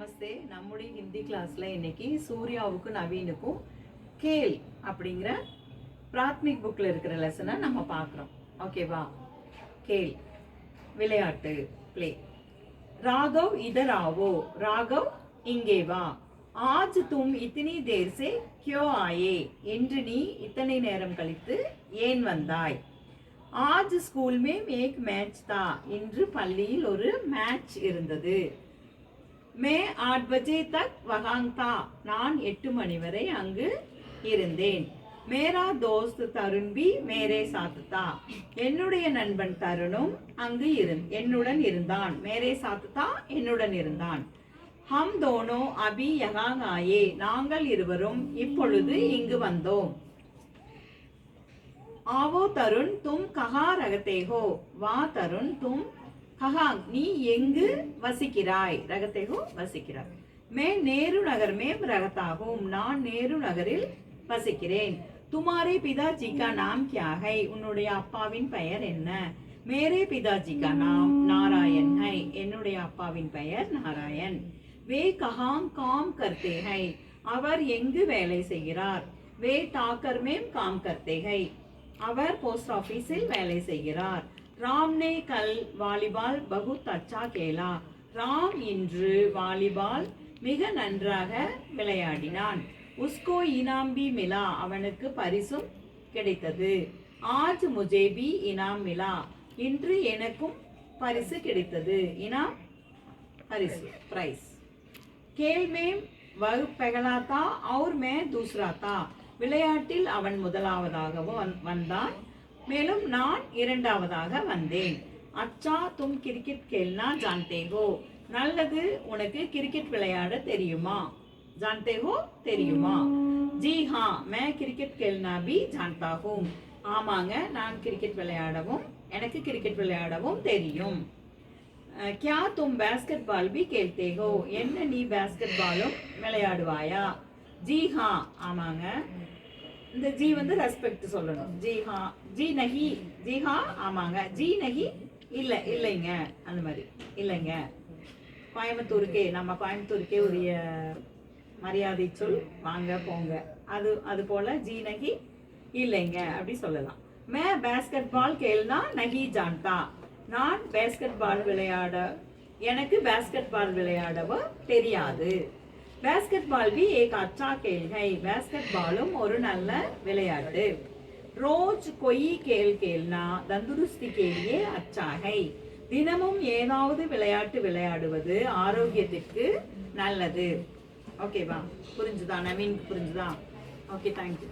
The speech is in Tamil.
நமஸ்தே. நம்முடைய ஹிந்தி கிளாஸ்ல இன்னைக்கு சூர்யாவுக்கு நவீனுக்கும் கேல் அப்படிங்கிற பிராத்மிக் புக்ல இருக்கிற லெசனை நம்ம பார்க்குறோம். ஓகேவா? கேல் விளையாட்டு, பிளே. ராகவ் இதர் आवो, ராகவ் இங்கே வா. ஆஜ் தும் இத்தனி தேர் சே क्यों आए, இன்று நீ இத்தனை நேரம் கழித்து ஏன் வந்தாய். ஆஜ் ஸ்கூல் மேம் ஏக் மேட்ச் தா, இன்று பள்ளியில் ஒரு மேட்ச் இருந்தது. मैं 8 बजे तक वहां था, நான் 8 மணி வரை அங்கு இருந்தேன். मेरा दोस्त तरुण भी मेरे साथ था, என்னுடைய நண்பன் தருணும் அங்கு என்னுடன் இருந்தான். मेरे साथ था, என்னுடன் இருந்தான். हम दोनों अभी यहाँ आए, நாங்கள் இருவரும் இப்பொழுது இங்கு வந்தோம். आवो तरुण तुम कहाँ रहते हो, வா தருண் तुम कहाँ, நீ எங்கு வசிக்கிறாய். ரகते हो வசிக்கிறாய். मैं नेहरू नगर में रहता हूँ, நான் நேரு நகரில் வசிக்கிறேன். तुम्हारे पिताजी का नाम क्या है, உன்னுடைய அப்பாவின் பெயர் என்ன. मेरे पिताजी का नाम नारायण है, என்னுடைய அப்பாவின் பெயர் நாராயண். वे कहाँ काम करते हैं, அவர் எங்கு வேலை செய்கிறார். वे टाकर में काम करते हैं, அவர் போஸ்ட் ஆபீஸில் வேலை செய்கிறார். राम ने कल वालीबाल बहुत अच्छा खेला, ராம் இன்று வாலிபால் மிக நன்றாக விளையாடினான். உஸ்கோ இனாம் பி மிலா, அவனுக்கு பரிசும் கிடைத்தது. ஆஜ் முஜே பி இனாம் மிலா, இன்று எனக்கும் பரிசு கிடைத்தது. இனாம் பரிசு, பிரைஸ். கேல் மேம் வஹ் பஹலா தா और मैं दूसरा था, விளையாட்டில் அவன் முதலாவதாகவும் வந்தான், மேலும் நான் இரண்டாவதாக வந்தேன். அச்சா தும் கிரிக்கெட் கேல்னா ஜான்தே ஹோ, நல்லது உனக்கு கிரிக்கெட் விளையாட தெரியுமா. ஜான்தே ஹோ தெரியுமா. ஜி ஹா மே கிரிக்கெட் கேல்னா பி ஜான்தா ஹூம், ஆமாங்க நான் கிரிக்கெட் விளையாடவும் எனக்கு கிரிக்கெட் விளையாடவும் தெரியும். கியா தும் பேஸ்கெட் பால் பி கேல்தே ஹோ, என்ன நீ பேஸ்கெட் பாலும் விளையாடுவாயா. ஜி ஹா ஆமாங்க, இந்த ஜி வந்து ரெஸ்பெக்ட் சொல்லணும். ஜி ஹா, ஜி நஹி, ஜி ஹா ஆமாங்க, ஜி நஹி இல்லை இல்லைங்க, அந்த மாதிரி இல்லைங்க. கோயம்புத்தூருக்கே, நம்ம கோயம்புத்தூருக்கே உரிய மரியாதை சொல் வாங்க போங்க, அது போல ஜி நஹி இல்லைங்க அப்படி சொல்லலாம். மே பேஸ்கெட் பால் கேல்னா நஹி ஜான்தா, நான் பேஸ்கெட் பால் விளையாட எனக்கு பேஸ்கெட் பால் விளையாடவும் தெரியாது. பேஸ்கெட்பால் भी एक अच्छा खेल है, பேஸ்கெட்பாலும் ஒரு நல்ல விளையாட்டு. ரோஜ் कोई खेल खेलना तंदुरुस्ती के लिए अच्छा है, தினமும் ஏதாவது விளையாட்டு விளையாடுவது ஆரோக்கியத்திற்கு நல்லது. ஓகேவா? புரிஞ்சுதா? நவீன் புரிஞ்சுதா? Okay, thank you.